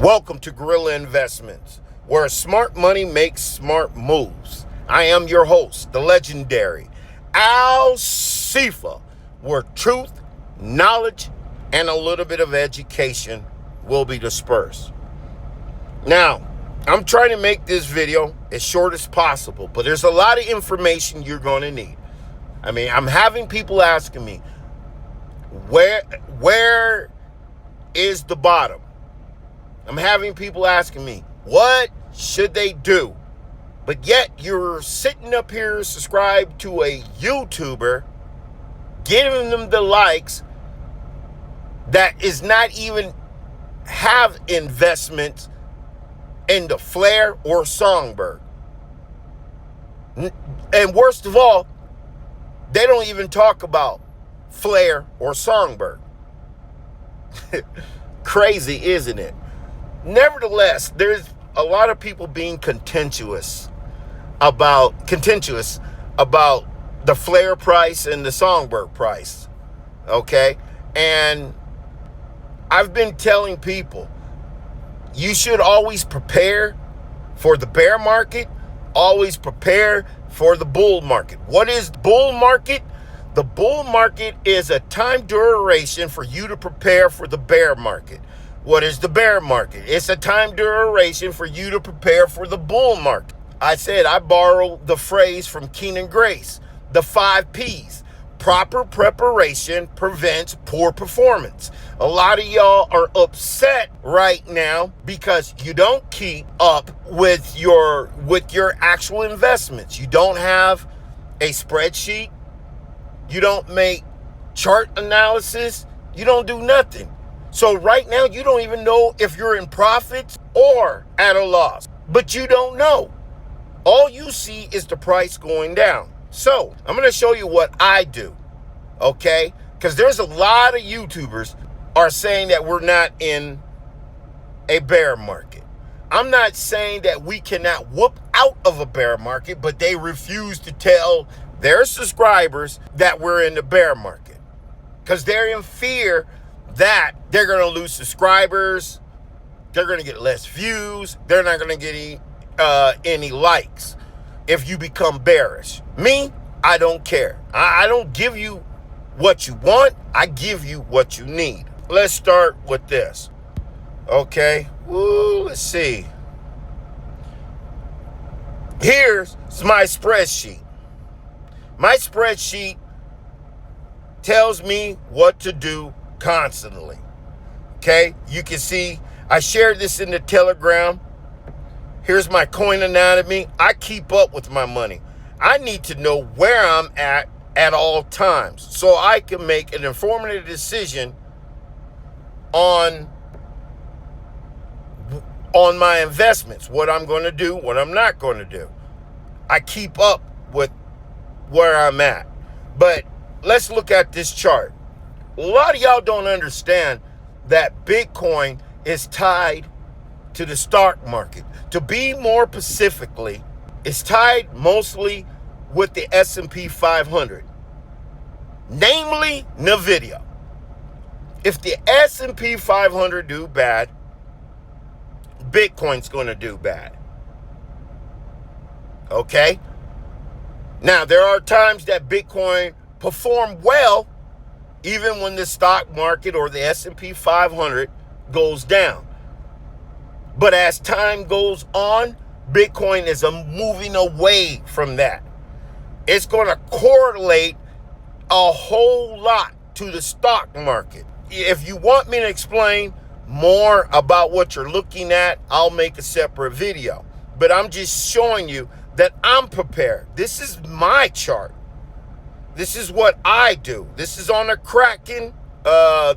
Welcome to Gorilla Investments, where smart money makes smart moves. I am your host, the legendary Al Sifa, where truth, knowledge, and a little bit of education will be dispersed. Now, I'm trying to make this video as short as possible, but there's a lot of information you're going to need. I'm having people asking me, where is the bottom? I'm having people asking me, what should they do? But yet you're sitting up here subscribed to a YouTuber, giving them the likes that is not even have investments in the Flair or Songbird. And worst of all, they don't even talk about Flair or Songbird. Crazy, isn't it? Nevertheless, there's a lot of people being contentious about the Flair price and the Songbird price. Okay? And I've been telling people, you should always prepare for the bear market, always prepare for the bull market. What is bull market? The bull market is a time duration for you to prepare for the bear market. What is the bear market? It's a time duration for you to prepare for the bull market. I borrowed the phrase from Keenan Grace, the 5 P's. Proper preparation prevents poor performance. A lot of y'all are upset right now because you don't keep up with your actual investments. You don't have a spreadsheet. You don't make chart analysis. You don't do nothing. So right now, you don't even know if you're in profits or at a loss. But you don't know. All you see is the price going down. So I'm going to show you what I do, okay? Because there's a lot of YouTubers are saying that we're not in a bear market. I'm not saying that we cannot whoop out of a bear market, but they refuse to tell their subscribers that we're in the bear market because they're in fear that they're going to lose subscribers, they're going to get less views, they're not going to get any likes if you become bearish. Me, I don't care. I don't give you what you want, I give you what you need. Let's start with this, okay? Let's see. Here's my spreadsheet. My spreadsheet tells me what to do constantly. Okay, you can see I shared this in the Telegram. Here's my coin anatomy. I keep up with my money. I need to know where I'm at all times so I can make an informative decision on my investments, what I'm going to do, what I'm not going to do. I keep up with where I'm at. But let's look at this chart. A lot of y'all don't understand that Bitcoin is tied to the stock market. To be more specifically, it's tied mostly with the S&P 500, namely NVIDIA. If the S&P 500 do bad, Bitcoin's going to do bad. Okay? Now, there are times that Bitcoin perform well even when the stock market or the S&P 500 goes down. But as time goes on, Bitcoin is moving away from that. It's going to correlate a whole lot to the stock market. If you want me to explain more about what you're looking at, I'll make a separate video. But I'm just showing you that I'm prepared. This is my chart. This is what I do. This is on a Kraken.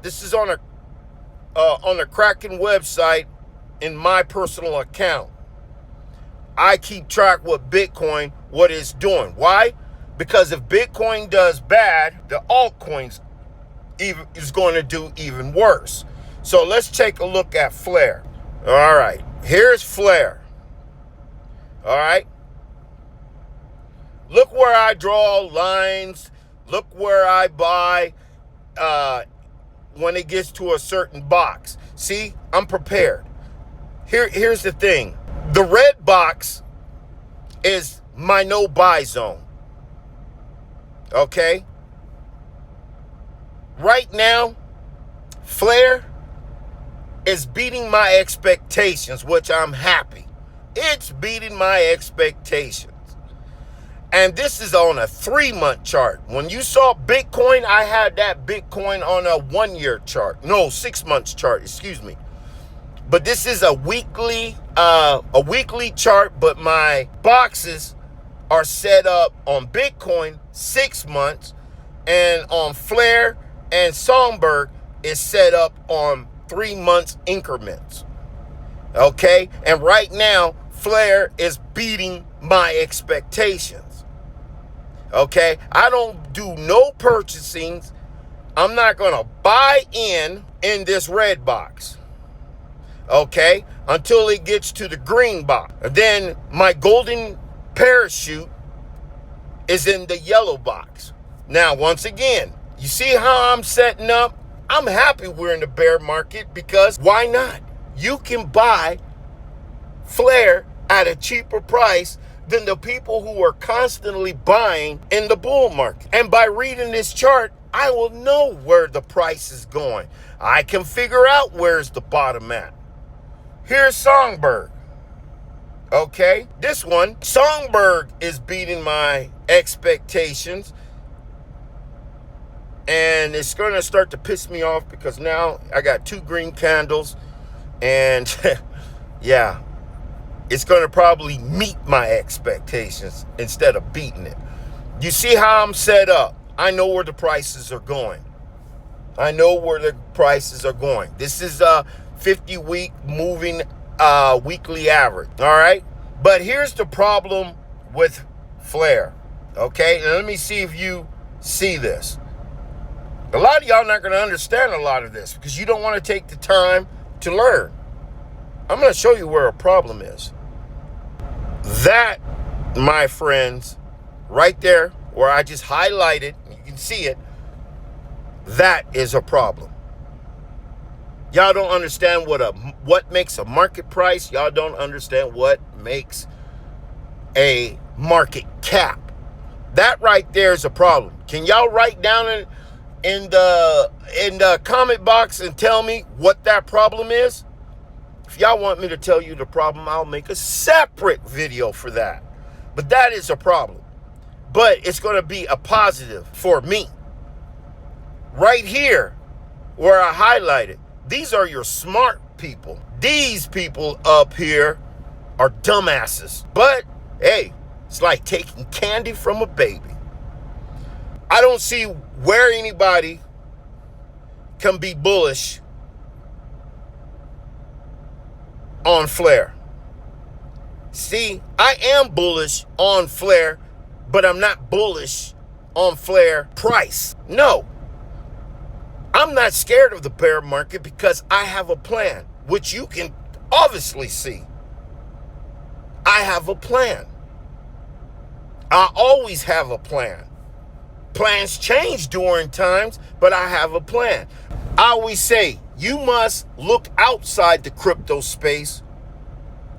This is on a Kraken website in my personal account. I keep track with Bitcoin, what it's doing. Why? Because if Bitcoin does bad, the altcoins is going to do even worse. So let's take a look at Flair. All right, here's Flair. All right. Look where I draw lines. Look where I buy when it gets to a certain box. See, I'm prepared. Here's the thing. The red box is my no buy zone. Okay? Right now, Flair is beating my expectations, which I'm happy. It's beating my expectations. And this is on a 3-month chart. When you saw Bitcoin, I had that Bitcoin on a 1-year chart. No, 6 months chart, excuse me. But this is a weekly chart, but my boxes are set up on Bitcoin 6 months, and on Flair and Songbird is set up on 3 months increments. Okay? And right now, Flair is beating my expectations. Okay? I don't do no purchasing. I'm not going to buy in this red box. Okay? Until it gets to the green box. And then my golden parachute is in the yellow box. Now, once again, you see how I'm setting up? I'm happy we're in the bear market, because why not? You can buy Flair at a cheaper price than the people who are constantly buying in the bull market. And by reading this chart, I will know where the price is going. I can figure out where's the bottom at. Here's Songbird. Okay, this one, Songbird is beating my expectations. And it's going to start to piss me off, because now I got 2 green candles. And yeah, it's going to probably meet my expectations instead of beating it. You see how I'm set up? I know where the prices are going. I know where the prices are going. This is a 50-week moving weekly average. All right. But here's the problem with Flair. Okay. Now let me see if you see this. A lot of y'all not going to understand a lot of this, because you don't want to take the time to learn. I'm going to show you where a problem is. That, my friends, right there where I just highlighted, you can see it, that is a problem. Y'all don't understand what makes a market price. Y'all don't understand what makes a market cap. That right there is a problem. Can y'all write down in the comment box and tell me what that problem is? If y'all want me to tell you the problem, I'll make a separate video for that. But that is a problem. But it's going to be a positive for me. Right here, where I highlighted, these are your smart people. These people up here are dumbasses. But, hey, it's like taking candy from a baby. I don't see where anybody can be bullish on Flair. See, I am bullish on Flair, but I'm not bullish on Flair price. No. I'm not scared of the bear market, because I have a plan, which you can obviously see. I have a plan. I always have a plan. Plans change during times, but I have a plan. I always say, you must look outside the crypto space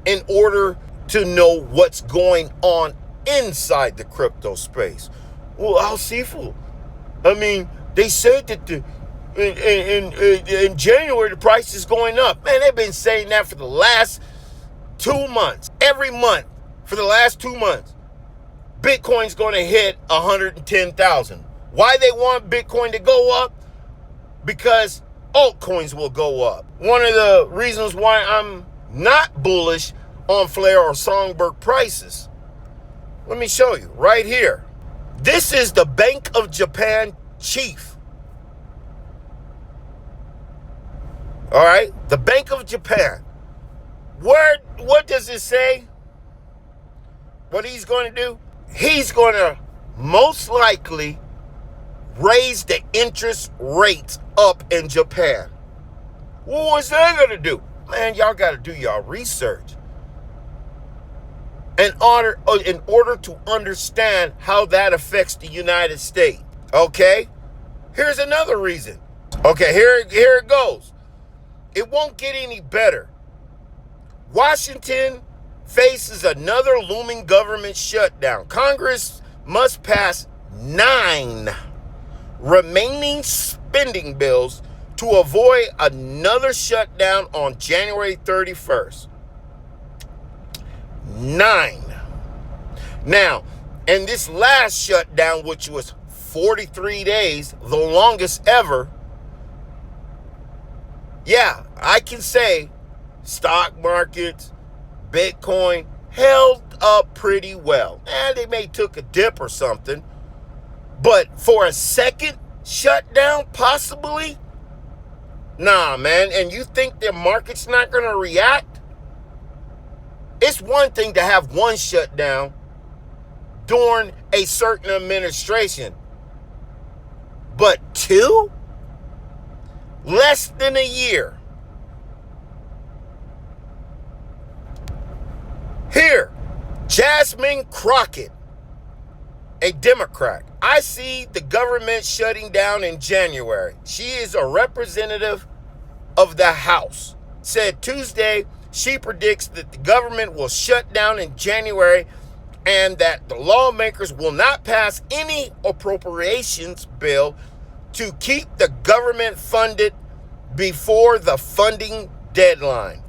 in order to know what's going on inside the crypto space. Well, Al Sifu, I mean, they said that in January the price is going up. Man, they've been saying that for the last 2 months. Every month for the last 2 months, Bitcoin's going to hit 110,000. Why they want Bitcoin to go up? Because altcoins will go up. One of the reasons why I'm not bullish on Flair or Songbird prices, let me show you right here. This is the Bank of Japan chief. All right, the Bank of Japan. What does it say? What he's going to do? He's going to most likely raise the interest rates up in Japan. Well, what's that going to do? Man, y'all got to do y'all research in order to understand how that affects the United States. Okay? Here's another reason. Okay, here it goes. It won't get any better. Washington faces another looming government shutdown. Congress must pass 9 remaining spending bills to avoid another shutdown on January 31st. 9. Now, and this last shutdown, which was 43 days, the longest ever, yeah, I can say stock markets, Bitcoin held up pretty well. They may took a dip or something, but for a second shutdown, possibly? Nah, man. And you think the market's not going to react? It's one thing to have one shutdown during a certain administration, but 2? Less than a year. Here, Jasmine Crockett, a Democrat. I see the government shutting down in January. She is a representative of the House. Said Tuesday she predicts that the government will shut down in January and that the lawmakers will not pass any appropriations bill to keep the government funded before the funding deadline.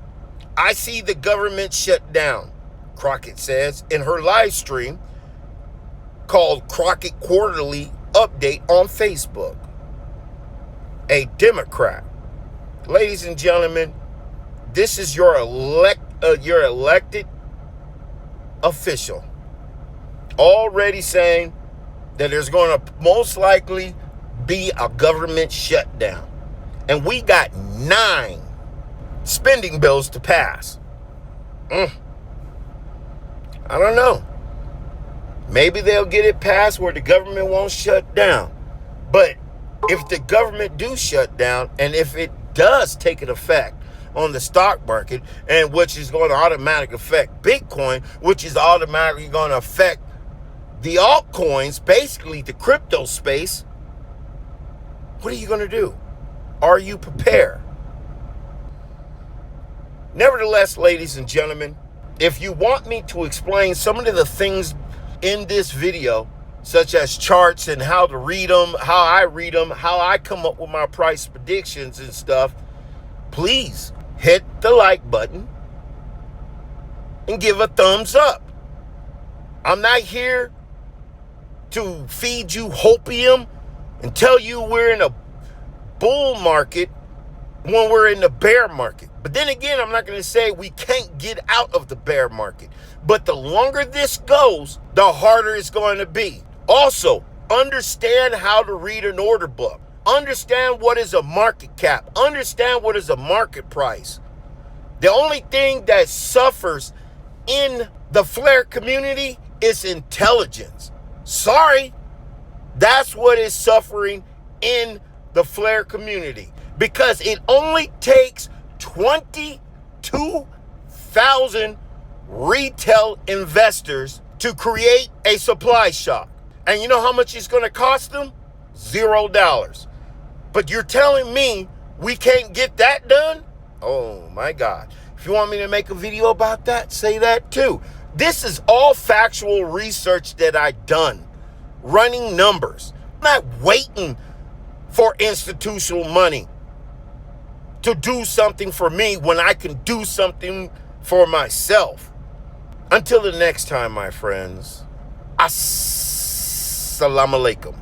I see the government shut down, Crockett says in her live stream called Crockett Quarterly Update on Facebook. A Democrat. Ladies and gentlemen, this is your elected official already saying that there's going to most likely be a government shutdown. And we got 9 spending bills to pass. I don't know. Maybe they'll get it passed where the government won't shut down. But if the government do shut down, and if it does take an effect on the stock market, and which is going to automatically affect Bitcoin, which is automatically going to affect the altcoins, basically the crypto space, what are you going to do? Are you prepared? Nevertheless, ladies and gentlemen, if you want me to explain some of the things in this video, such as charts and how to read them, how I read them, how I come up with my price predictions and stuff, please hit the like button and give a thumbs up. I'm not here to feed you hopium and tell you we're in a bull market when we're in the bear market. But then again, I'm not going to say we can't get out of the bear market. But the longer this goes, the harder it's going to be. Also, understand how to read an order book. Understand what is a market cap. Understand what is a market price. The only thing that suffers in the Flare community is intelligence. Sorry, that's what is suffering in the Flare community, because it only takes 22,000 retail investors to create a supply shock. And you know how much it's going to cost them? $0. But you're telling me we can't get that done? Oh my God. If you want me to make a video about that, say that too. This is all factual research that I've done, running numbers. I'm not waiting for institutional money to do something for me when I can do something for myself. Until the next time, my friends, assalamu alaikum.